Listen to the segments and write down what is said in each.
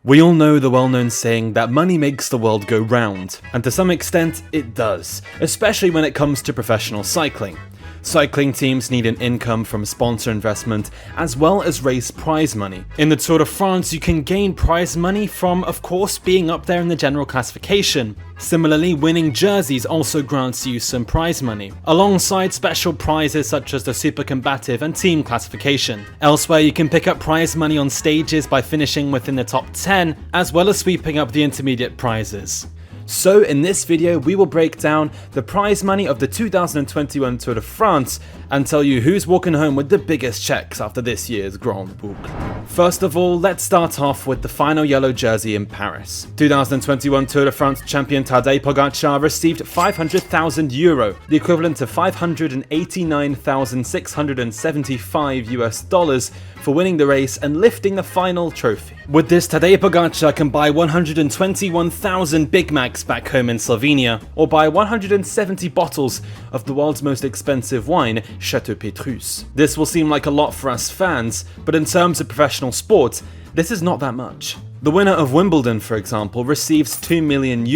We all know the well-known saying that money makes the world go round, and to some extent it does, especially when it comes to professional cycling. Cycling teams need an income from sponsor investment as well as race prize money. In the Tour de France, you can gain prize money from, of course, being up there in the general classification. Similarly, winning jerseys also grants you some prize money, alongside special prizes such as the super combative and team classification. Elsewhere, you can pick up prize money on stages by finishing within the top 10, as well as sweeping up the intermediate prizes. So in this video, we will break down the prize money of the 2021 Tour de France and tell you who's walking home with the biggest checks after this year's Grande Boucle. First of all, let's start off with the final yellow jersey in Paris. 2021 Tour de France champion Tadej Pogačar received €500,000, the equivalent to $589,675 for winning the race and lifting the final trophy. With this, Tadej Pogačar can buy 121,000 Big Macs back home in Slovenia, or buy 170 bottles of the world's most expensive wine, Chateau Petrus. This will seem like a lot for us fans, but in terms of professional sport, this is not that much. The winner of Wimbledon, for example, receives €2 million,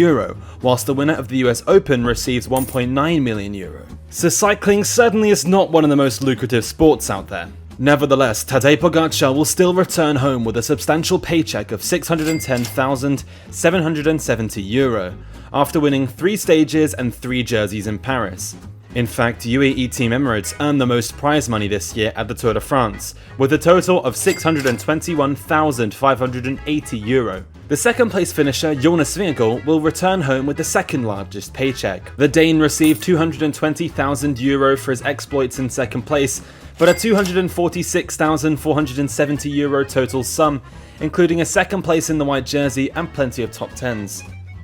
whilst the winner of the US Open receives €1.9 million. So cycling certainly is not one of the most lucrative sports out there. Nevertheless, Tadej Pogačar will still return home with a substantial paycheck of €610,770 after winning 3 stages and 3 jerseys in Paris. In fact, UAE Team Emirates earned the most prize money this year at the Tour de France, with a total of €621,580. The second place finisher, Jonas Vingegaard, will return home with the second largest paycheck. The Dane received €220,000 for his exploits in second place, but a €246,470 total sum, including a second place in the white jersey and plenty of top 10s.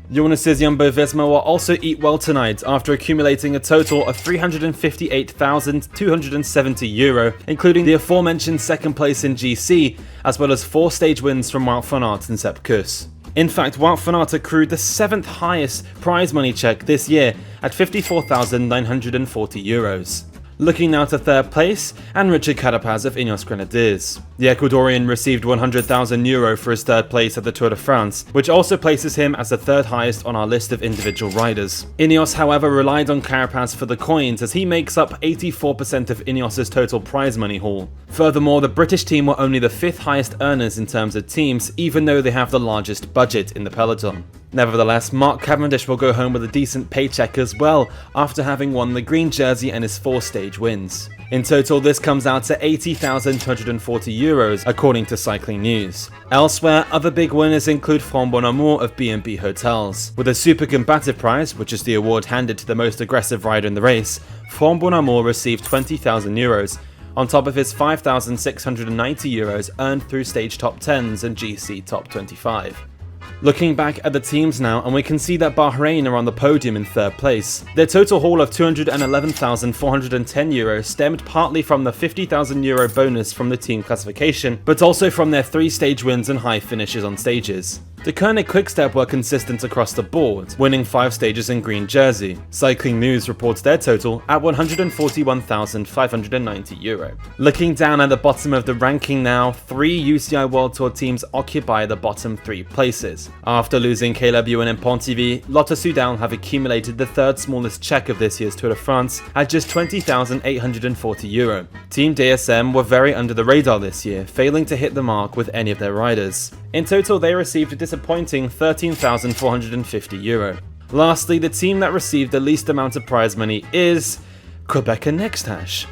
Jonas's Jumbo-Visma will also eat well tonight after accumulating a total of €358,270, including the aforementioned second place in GC, as well as 4 stage wins from Wout van Aert and Sepp Kuss. In fact, Wout van Aert accrued the 7th highest prize money check this year at €54,940. Looking now to third place, and Richard Carapaz of Ineos Grenadiers. The Ecuadorian received €100,000 for his third place at the Tour de France, which also places him as the 3rd highest on our list of individual riders. Ineos, however, relied on Carapaz for the coins, as he makes up 84% of Ineos' total prize money haul. Furthermore, the British team were only the 5th highest earners in terms of teams, even though they have the largest budget in the peloton. Nevertheless, Mark Cavendish will go home with a decent paycheck as well, after having won the green jersey and his 4 stage wins. In total, this comes out to €80,240, according to Cycling News. Elsewhere, other big winners include Franck Bonnamour of B&B Hotels. With a super combative prize, which is the award handed to the most aggressive rider in the race, Franck Bonnamour received €20,000, on top of his €5,690 earned through stage top 10s and GC top 25. Looking back at the teams now, and we can see that Bahrain are on the podium in 3rd place. Their total haul of €211,410 stemmed partly from the €50,000 bonus from the team classification, but also from their 3 stage wins and high finishes on stages. The Koenig Quickstep were consistent across the board, winning 5 stages in green jersey. Cycling News reports their total at €141,590. Looking down at the bottom of the ranking now, 3 UCI World Tour teams occupy the bottom 3 places. After losing Caleb Ewan and Pontivy, Lotto Soudal have accumulated the 3rd smallest check of this year's Tour de France at just €20,840. Team DSM were very under the radar this year, failing to hit the mark with any of their riders. In total, they received a disappointing €13,450. Lastly, the team that received the least amount of prize money is Quebecer Nextage.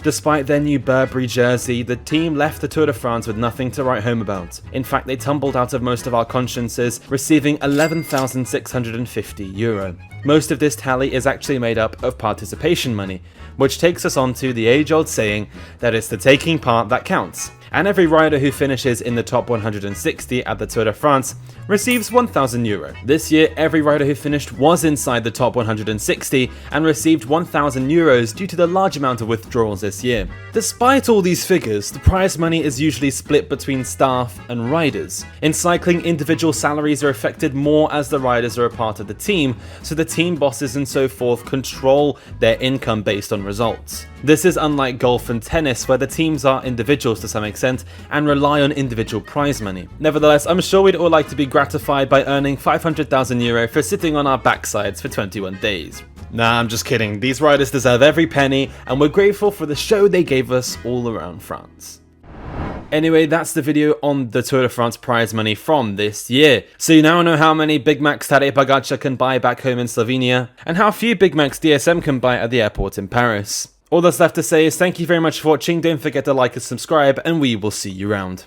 Despite their new Burberry jersey, the team left the Tour de France with nothing to write home about. In fact, they tumbled out of most of our consciences, receiving €11,650. Most of this tally is actually made up of participation money, which takes us on to the age-old saying that it's the taking part that counts. And every rider who finishes in the top 160 at the Tour de France receives €1,000. This year, every rider who finished was inside the top 160 and received €1,000 due to the large amount of withdrawals this year. Despite all these figures, the prize money is usually split between staff and riders. In cycling, individual salaries are affected more as the riders are a part of the team, so the team bosses and so forth control their income based on results. This is unlike golf and tennis, where the teams are individuals to some extent and rely on individual prize money. Nevertheless, I'm sure we'd all like to be gratified by earning €500,000 for sitting on our backsides for 21 days. Nah, I'm just kidding. These riders deserve every penny, and we're grateful for the show they gave us all around France. Anyway, that's the video on the Tour de France prize money from this year. So you now know how many Big Macs Tadej Pogačar can buy back home in Slovenia, and how few Big Macs DSM can buy at the airport in Paris. All that's left to say is thank you very much for watching, don't forget to like and subscribe, and we will see you around.